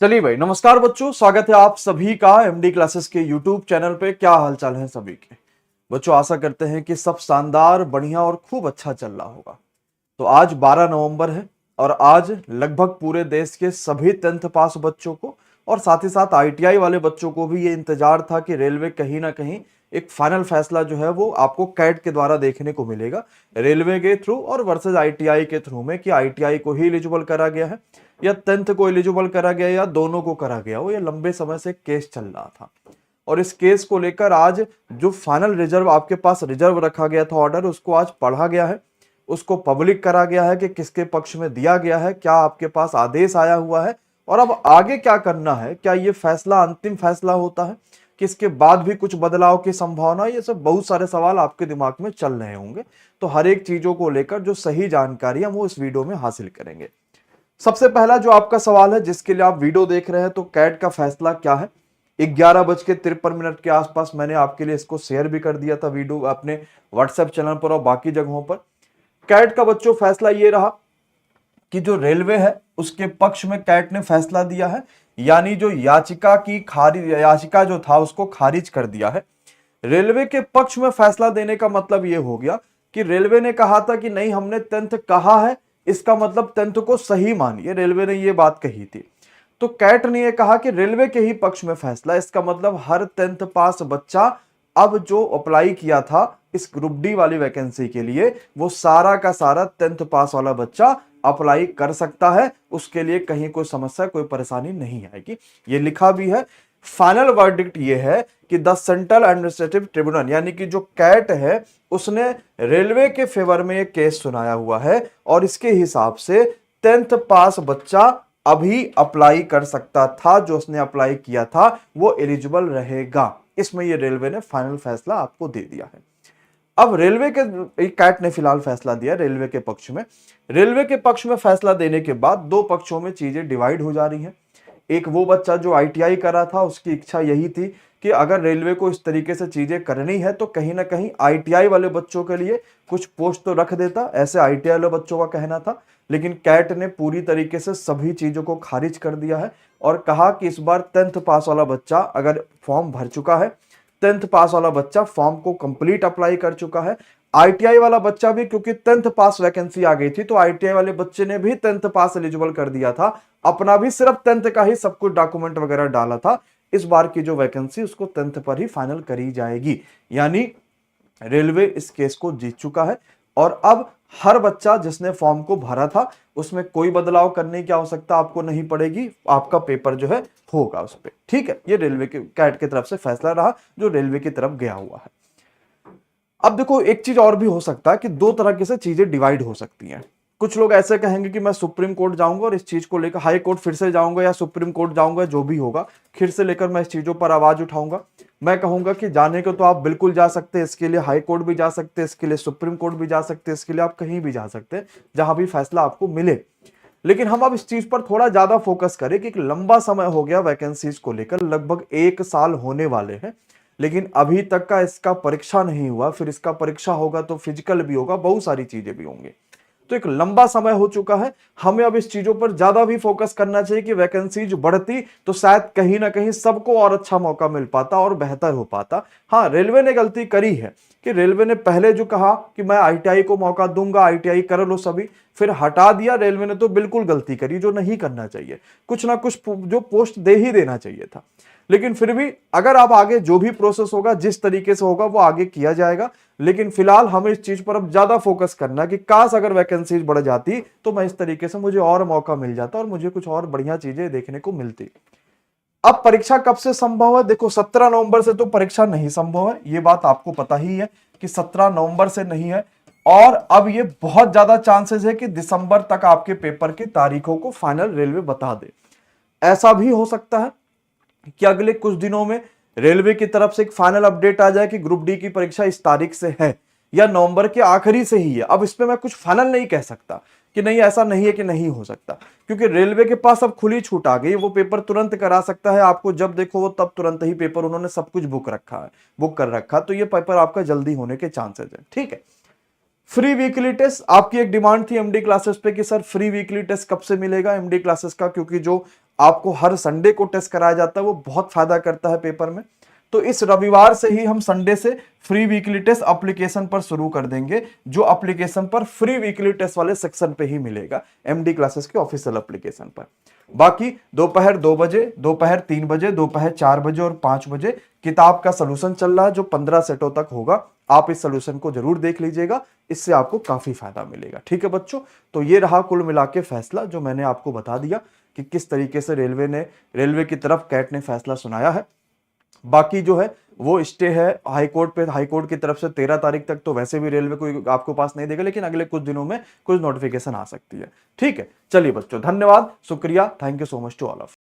चलिए भाई, नमस्कार बच्चों, स्वागत है आप सभी का एमडी क्लासेस के यूट्यूब चैनल पे। क्या हालचाल है सभी के बच्चों? आशा करते हैं कि सब शानदार, बढ़िया और खूब अच्छा चल रहा होगा। तो आज 12 नवंबर है और आज लगभग पूरे देश के सभी 10th पास बच्चों को और साथ ही साथ आईटीआई वाले बच्चों को भी ये इंतजार था कि रेलवे कहीं ना कहीं एक फाइनल फैसला जो है वो आपको कैट के द्वारा देखने को मिलेगा, रेलवे के थ्रू और वर्सेस आईटीआई के थ्रू में, कि आईटीआई को ही एलिजिबल करा गया है या 10th को एलिजिबल करा गया या दोनों को करा गया हो। ये लंबे समय से केस चल रहा था और इस केस को लेकर आज जो फाइनल रिजर्व आपके पास रिजर्व रखा गया था ऑर्डर, उसको आज पढ़ा गया है, उसको पब्लिक करा गया है कि किसके पक्ष में दिया गया है, क्या आपके पास आदेश आया हुआ है और अब आगे क्या करना है। क्या ये फैसला अंतिम फैसला होता है कि इसके बाद भी कुछ बदलाव की संभावना? ये सब बहुत सारे सवाल आपके दिमाग में चल रहे होंगे। तो हर एक चीजों को लेकर जो सही जानकारी हम वो इस वीडियो में हासिल करेंगे। सबसे पहला जो आपका सवाल है जिसके लिए आप वीडियो देख रहे हैं, तो कैट का फैसला क्या है। 11:53 के आसपास मैंने आपके लिए इसको शेयर भी कर दिया था वीडियो अपने व्हाट्सएप चैनल पर और बाकी जगहों पर। कैट का बच्चों फैसला ये रहा कि जो रेलवे है उसके पक्ष में कैट ने फैसला दिया है, यानी जो याचिका जो था उसको खारिज कर दिया है। रेलवे के पक्ष में फैसला देने का मतलब यह हो गया कि रेलवे ने कहा था कि नहीं, हमने 10th कहा है, इसका मतलब 10th को सही मानिए, रेलवे ने यह बात कही थी। तो कैट ने यह कहा कि रेलवे के ही पक्ष में फैसला, इसका मतलब हर 10th पास बच्चा अब जो अप्लाई किया था इस ग्रुप डी वाली वैकेंसी के लिए, वो सारा का सारा 10th पास वाला बच्चा अप्लाई कर सकता है। उसके लिए कहीं कोई समस्या, कोई परेशानी नहीं आएगी। ये लिखा भी है। फाइनल वर्डिक्ट ये है कि द सेंट्रल एडमिनिस्ट्रेटिव ट्रिब्यूनल यानी कि जो कैट है उसने रेलवे के फेवर में ये केस सुनाया हुआ है और इसके हिसाब से 10th पास बच्चा अभी अप्लाई कर सकता था, जो उसने अप्लाई किया था वो एलिजिबल रहेगा। इसमें ये रेलवे ने फाइनल फैसला आपको दे दिया है। अब रेलवे के कैट ने फिलहाल फैसला दिया रेलवे के पक्ष में। रेलवे के पक्ष में फैसला देने के बाद दो पक्षों में चीजें डिवाइड हो जा रही हैं। एक वो बच्चा जो आईटीआई करा था, उसकी इच्छा यही थी कि अगर रेलवे को इस तरीके से चीजें करनी है तो कहीं ना कहीं आईटीआई वाले बच्चों के लिए कुछ पोस्ट तो रख देता, ऐसे आईटीआई वाले बच्चों का कहना था। लेकिन कैट ने पूरी तरीके से सभी चीजों को खारिज कर दिया है और कहा कि इस बार 10th पास वाला बच्चा अगर फॉर्म भर चुका है, 10th पास वाला बच्चा फॉर्म को कंप्लीट अप्लाई कर चुका है, आईटीआई वाला बच्चा भी, क्योंकि 10th पास वैकेंसी आ गई थी तो आईटीआई वाले बच्चे ने भी 10th पास एलिजिबल कर दिया था, अपना भी सिर्फ 10th का ही सब कुछ डॉक्यूमेंट वगैरह डाला था। इस बार की जो वैकेंसी उसको 10th पर ही फाइनल करी जाएगी। यानी रेलवे इस केस को जीत चुका है और अब हर बच्चा जिसने फॉर्म को भरा था उसमें कोई बदलाव करने की आवश्यकता आपको नहीं पड़ेगी, आपका पेपर जो है होगा उस पर। ठीक है, ये रेलवे के कैट की तरफ से फैसला रहा जो रेलवे की तरफ गया हुआ है। अब देखो, एक चीज और भी हो सकता है कि दो तरह से चीजें डिवाइड हो सकती हैं। कुछ लोग ऐसे कहेंगे कि मैं सुप्रीम कोर्ट जाऊंगा और इस चीज को लेकर हाई कोर्ट फिर से जाऊंगा या सुप्रीम कोर्ट जाऊंगा, जो भी होगा फिर से लेकर मैं इस चीजों पर आवाज उठाऊंगा। मैं कहूंगा कि जाने को तो आप बिल्कुल जा सकते हैं, इसके लिए हाई कोर्ट भी जा सकते हैं, इसके लिए सुप्रीम कोर्ट भी जा सकते हैं, इसके लिए आप कहीं भी जा सकते हैं जहां भी फैसला आपको मिले। लेकिन हम अब इस चीज पर थोड़ा ज्यादा फोकस करें कि एक लंबा समय हो गया वैकेंसीज को लेकर, लगभग 1 साल होने वाले हैं, लेकिन अभी तक का इसका परीक्षा नहीं हुआ। फिर इसका परीक्षा होगा तो फिजिकल भी होगा, बहुत सारी चीजें भी होंगी। तो एक लंबा समय हो चुका है, हमें अब इस चीजों पर ज्यादा भी फोकस करना चाहिए कि वैकेंसीज बढ़ती तो शायद कहीं ना कहीं सबको और अच्छा मौका मिल पाता और बेहतर हो पाता। हाँ, रेलवे ने गलती करी है कि रेलवे ने पहले जो कहा कि मैं आईटीआई को मौका दूंगा, आईटीआई कर लो सभी, फिर हटा दिया। रेलवे ने तो बिल्कुल गलती करी, जो नहीं करना चाहिए। कुछ ना कुछ जो पोस्ट दे ही देना चाहिए था। लेकिन फिर भी अगर आप आगे जो भी प्रोसेस होगा, जिस तरीके से होगा वो आगे किया जाएगा। लेकिन फिलहाल हमें इस चीज पर अब ज्यादा फोकस करना कि काश अगर वैकेंसीज बढ़ जाती तो मैं इस तरीके से मुझे और मौका मिल जाता और मुझे कुछ और बढ़िया चीजें देखने को मिलती। अब परीक्षा कब से संभव है? देखो, 17 नवंबर से तो परीक्षा नहीं संभव है, ये बात आपको पता ही है कि 17 नवंबर से नहीं है। और अब ये बहुत ज्यादा चांसेस है कि दिसंबर तक आपके पेपर की तारीखों को फाइनल रेलवे बता दे। ऐसा भी हो सकता है कि अगले कुछ दिनों में रेलवे की तरफ से एक फाइनल अपडेट आ जाए कि ग्रुप डी की परीक्षा इस तारीख से है या नवंबर के आखिरी से ही है। अब इस पे मैं कुछ फाइनल नहीं कह सकता कि नहीं, ऐसा नहीं है कि नहीं हो सकता, क्योंकि रेलवे के पास अब खुली छूट आ गई। वो पेपर तुरंत करा सकता है, आपको जब देखो वो तब तुरंत ही पेपर, उन्होंने सब कुछ बुक कर रखा, तो ये पेपर आपका जल्दी होने के चांसेस है। ठीक है, फ्री वीकली टेस्ट, आपकी एक डिमांड थी एमडी क्लासेस पे कि सर फ्री वीकली टेस्ट कब से मिलेगा एमडी क्लासेस का, क्योंकि जो आपको हर संडे को टेस्ट कराया जाता है, वो बहुत फायदा करता है पेपर में। तो इस रविवार से ही हम संडे से फ्री वीकली टेस्ट एप्लीकेशन पर शुरू कर देंगे, जो एप्लीकेशन पर फ्री वीकली टेस्ट वाले सेक्शन पे ही मिलेगा, एमडी क्लासेस के ऑफिशियल एप्लीकेशन पर। बाकी दोपहर 2 बजे, दोपहर 3 बजे, दोपहर 4 बजे और 5 बजे किताब का सोल्यूशन चल रहा है, जो 15 सेटों तक होगा। आप इस सोल्यूशन को जरूर देख लीजिएगा, इससे आपको काफी फायदा मिलेगा। ठीक है बच्चों, तो ये रहा कुल मिला के फैसला जो मैंने आपको बता दिया कि किस तरीके से रेलवे की तरफ कैट ने फैसला सुनाया है। बाकी जो है वो स्टे है हाई कोर्ट पे, हाई कोर्ट की तरफ से 13 तारीख तक तो वैसे भी रेलवे कोई आपको पास नहीं देगा, लेकिन अगले कुछ दिनों में कुछ नोटिफिकेशन आ सकती है। ठीक है, चलिए बच्चों, धन्यवाद, शुक्रिया, thank you so much to all of.